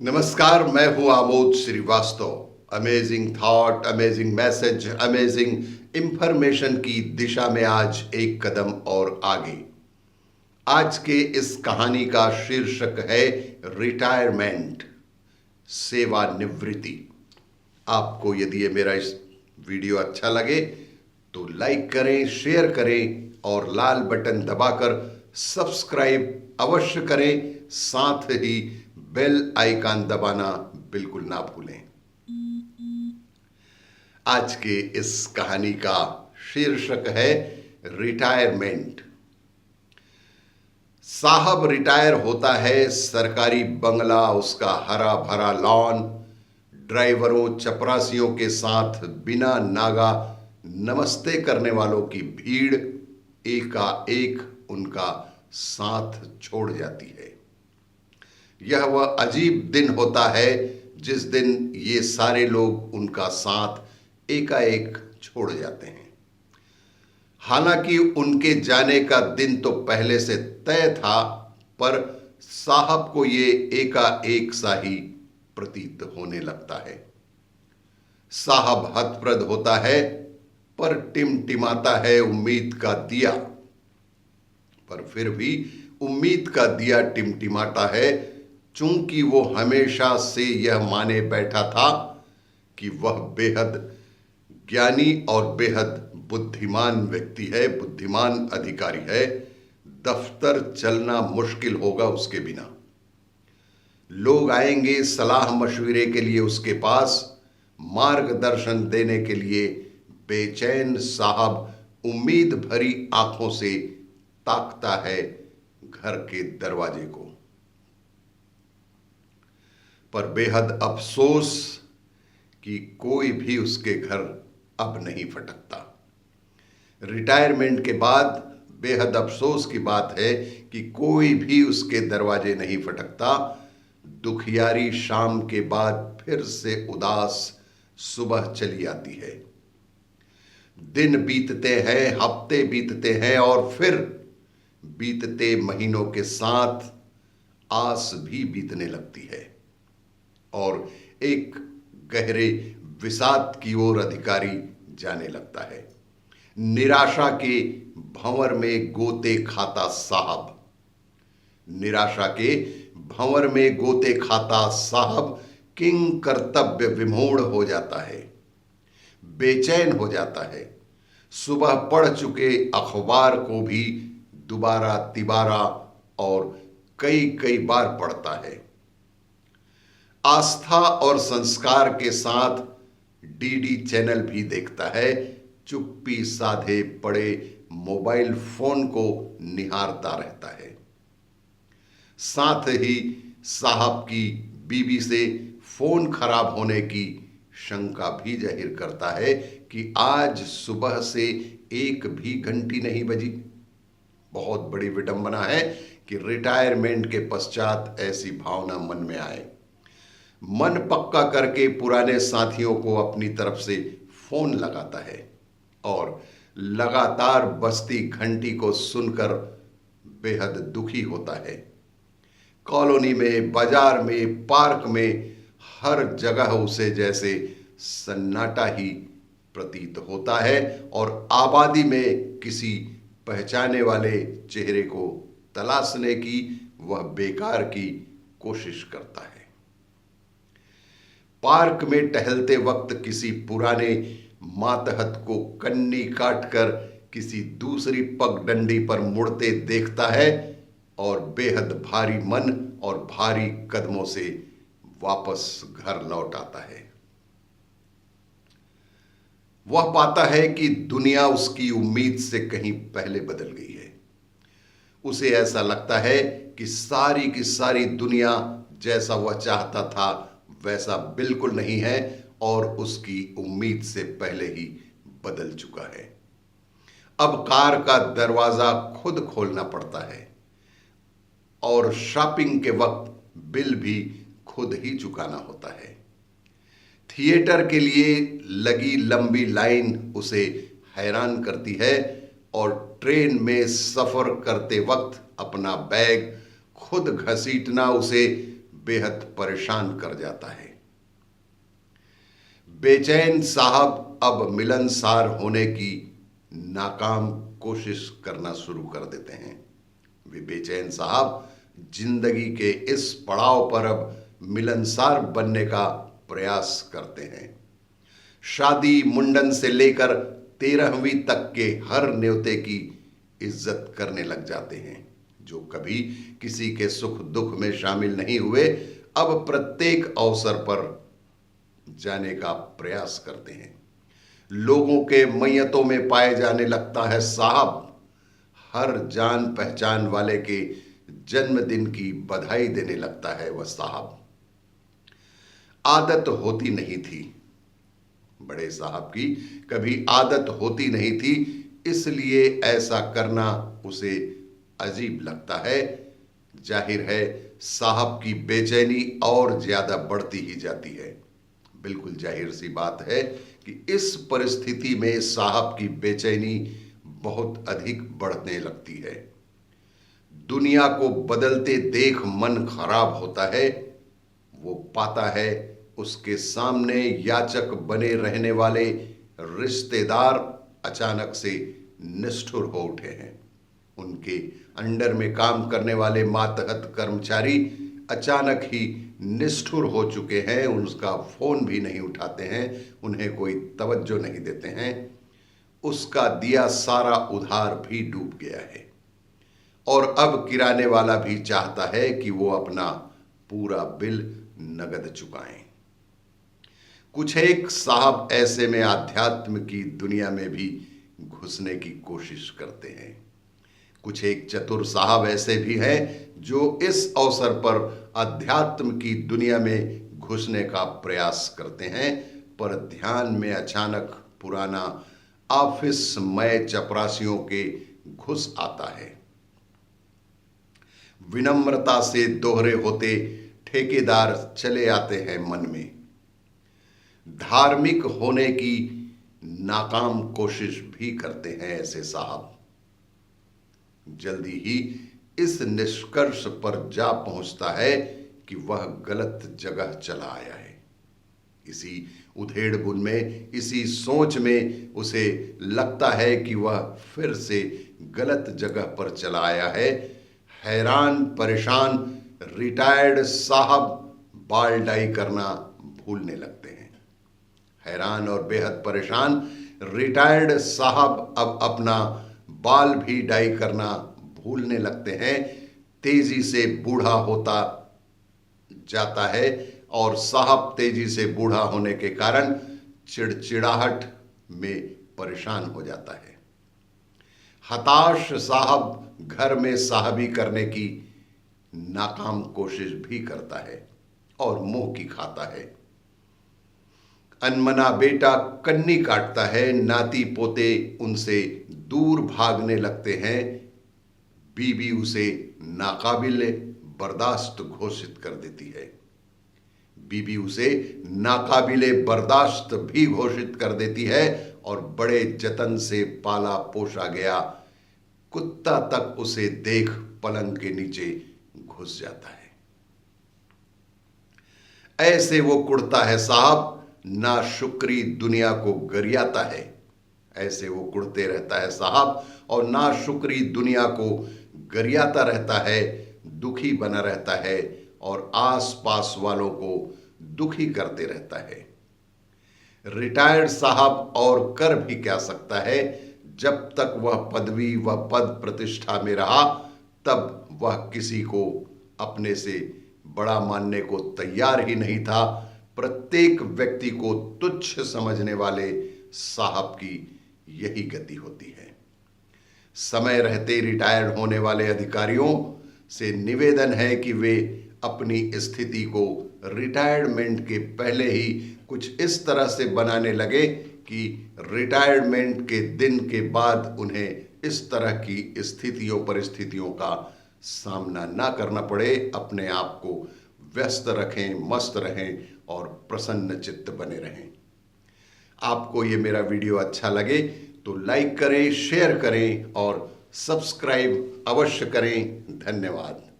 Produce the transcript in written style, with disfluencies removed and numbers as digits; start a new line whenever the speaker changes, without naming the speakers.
नमस्कार, मैं हूं Amod Srivastava. Amazing thought, amazing message, amazing information की दिशा में आज एक कदम और आगे। आज के इस कहानी का शीर्षक है रिटायरमेंट, सेवानिवृत्ति। आपको यदि ये मेरा इस वीडियो अच्छा लगे तो लाइक करें, शेयर करें और लाल बटन दबाकर सब्सक्राइब अवश्य करें। साथ ही बेल आइकन दबाना बिल्कुल ना भूलें। आज के इस कहानी का शीर्षक है रिटायरमेंट। साहब रिटायर होता है, सरकारी बंगला, उसका हरा भरा लॉन, ड्राइवरों चपरासियों के साथ बिना नागा नमस्ते करने वालों की भीड़ एकाएक उनका साथ छोड़ जाती है। यह वह अजीब दिन होता है जिस दिन ये सारे लोग उनका साथ एकाएक छोड़ जाते हैं। हालांकि उनके जाने का दिन तो पहले से तय था, पर साहब को ये एकाएक सा ही प्रतीत होने लगता है। साहब हतप्रद होता है, पर टिमटिमाता है उम्मीद का दिया। पर फिर भी उम्मीद का दिया टिमटिमाता है, चूंकि वो हमेशा से यह माने बैठा था कि वह बेहद ज्ञानी और बेहद बुद्धिमान व्यक्ति है, बुद्धिमान अधिकारी है। दफ्तर चलना मुश्किल होगा उसके बिना। लोग आएंगे सलाह मशविरे के लिए उसके पास, मार्गदर्शन देने के लिए। बेचैन साहब उम्मीद भरी आंखों से ताकता है घर के दरवाजे को। पर बेहद अफसोस कि कोई भी उसके घर अब नहीं फटकता। रिटायरमेंट के बाद बेहद अफसोस की बात है कि कोई भी उसके दरवाजे नहीं फटकता। दुखियारी शाम के बाद फिर से उदास सुबह चली आती है। दिन बीतते हैं, हफ्ते बीतते हैं और फिर बीतते महीनों के साथ आस भी बीतने लगती है और एक गहरे विषाद की ओर अधिकारी जाने लगता है। निराशा के भंवर में गोते खाता साहब, निराशा के भंवर में गोते खाता साहब किंग कर्तव्य विमूढ़ हो जाता है, बेचैन हो जाता है। सुबह पढ़ चुके अखबार को भी दोबारा तिबारा और कई कई बार पढ़ता है। आस्था और संस्कार के साथ डीडी चैनल भी देखता है। चुप्पी साधे पड़े मोबाइल फोन को निहारता रहता है। साथ ही साहब की बीवी से फोन खराब होने की शंका भी जाहिर करता है कि आज सुबह से एक भी घंटी नहीं बजी। बहुत बड़ी विडंबना है कि रिटायरमेंट के पश्चात ऐसी भावना मन में आए। मन पक्का करके पुराने साथियों को अपनी तरफ से फोन लगाता है और लगातार बजती घंटी को सुनकर बेहद दुखी होता है। कॉलोनी में, बाजार में, पार्क में, हर जगह उसे जैसे सन्नाटा ही प्रतीत होता है और आबादी में किसी पहचाने वाले चेहरे को तलाशने की वह बेकार की कोशिश करता है। पार्क में टहलते वक्त किसी पुराने मातहत को कन्नी काटकर किसी दूसरी पगडंडी पर मुड़ते देखता है और बेहद भारी मन और भारी कदमों से वापस घर लौट आता है। वह पाता है कि दुनिया उसकी उम्मीद से कहीं पहले बदल गई है। उसे ऐसा लगता है कि सारी की सारी दुनिया जैसा वह चाहता था वैसा बिल्कुल नहीं है और उसकी उम्मीद से पहले ही बदल चुका है। अब कार का दरवाजा खुद खोलना पड़ता है और शॉपिंग के वक्त बिल भी खुद ही चुकाना होता है। थिएटर के लिए लगी लंबी लाइन उसे हैरान करती है और ट्रेन में सफर करते वक्त अपना बैग खुद घसीटना उसे बेहद परेशान कर जाता है। बेचैन साहब अब मिलनसार होने की नाकाम कोशिश करना शुरू कर देते हैं। वे बेचैन साहब जिंदगी के इस पड़ाव पर अब मिलनसार बनने का प्रयास करते हैं। शादी मुंडन से लेकर 13वीं तक के हर न्योते की इज्जत करने लग जाते हैं। जो कभी किसी के सुख दुख में शामिल नहीं हुए, अब प्रत्येक अवसर पर जाने का प्रयास करते हैं। लोगों के मैयतों में पाए जाने लगता है साहब। हर जान पहचान वाले के जन्मदिन की बधाई देने लगता है वह साहब। आदत होती नहीं थी, बड़े साहब की कभी आदत होती नहीं थी, इसलिए ऐसा करना उसे अजीब लगता है। जाहिर है साहब की बेचैनी और ज्यादा बढ़ती ही जाती है। बिल्कुल जाहिर सी बात है कि इस परिस्थिति में साहब की बेचैनी बहुत अधिक बढ़ने लगती है। दुनिया को बदलते देख मन खराब होता है। वो पाता है उसके सामने याचक बने रहने वाले रिश्तेदार अचानक से निष्ठुर हो उठे हैं। उनके अंडर में काम करने वाले मातहत कर्मचारी अचानक ही निष्ठुर हो चुके हैं। उसका फोन भी नहीं उठाते हैं, उन्हें कोई तवज्जो नहीं देते हैं। उसका दिया सारा उधार भी डूब गया है और अब किराने वाला भी चाहता है कि वो अपना पूरा बिल नगद चुकाएं। कुछ एक साहब ऐसे में आध्यात्म की दुनिया में भी घुसने की कोशिश करते हैं। कुछ एक चतुर साहब ऐसे भी हैं जो इस अवसर पर अध्यात्म की दुनिया में घुसने का प्रयास करते हैं, पर ध्यान में अचानक पुराना ऑफिस मय चपरासियों के घुस आता है। विनम्रता से दोहरे होते ठेकेदार चले आते हैं मन में। धार्मिक होने की नाकाम कोशिश भी करते हैं ऐसे साहब। जल्दी ही इस निष्कर्ष पर जा पहुंचता है कि वह गलत जगह चला आया है। इसी उधेड़-बुन में, इसी सोच में उसे लगता है कि वह फिर से गलत जगह पर चला आया है। हैरान परेशान रिटायर्ड साहब बाल डाई करना भूलने लगते हैं। हैरान और बेहद परेशान रिटायर्ड साहब अब अपना बाल भी डाई करना भूलने लगते हैं। तेजी से बूढ़ा होता जाता है और साहब तेजी से बूढ़ा होने के कारण चिड़चिड़ाहट में परेशान हो जाता है। हताश साहब घर में साहबी करने की नाकाम कोशिश भी करता है और मुंह की खाता है। अनमना बेटा कन्नी काटता है, नाती पोते उनसे दूर भागने लगते हैं। बीवी उसे नाकाबिले बर्दाश्त घोषित कर देती है। बीवी उसे नाकाबिले बर्दाश्त भी घोषित कर देती है और बड़े जतन से पाला पोसा गया कुत्ता तक उसे देख पलंग के नीचे घुस जाता है। ऐसे वो कुड़ता है साहब, ना शुक्री दुनिया को गरियाता है। ऐसे वो कुड़ते रहता है साहब और ना शुक्री दुनिया को गरियाता रहता है, दुखी बना रहता है और आसपास वालों को दुखी करते रहता है। रिटायर्ड साहब और कर भी क्या सकता है। जब तक वह पदवी व पद प्रतिष्ठा में रहा, तब वह किसी को अपने से बड़ा मानने को तैयार ही नहीं था। प्रत्येक व्यक्ति को तुच्छ समझने वाले साहब की यही गति होती है। समय रहते रिटायर्ड होने वाले अधिकारियों से निवेदन है कि वे अपनी स्थिति को रिटायरमेंट के पहले ही कुछ इस तरह से बनाने लगे कि रिटायरमेंट के दिन के बाद उन्हें इस तरह की स्थितियों परिस्थितियों का सामना ना करना पड़े। अपने आप को व्यस्त रखें, मस्त रहें और प्रसन्न चित्त बने रहें। आपको ये मेरा वीडियो अच्छा लगे तो लाइक करें, शेयर करें और सब्सक्राइब अवश्य करें। धन्यवाद।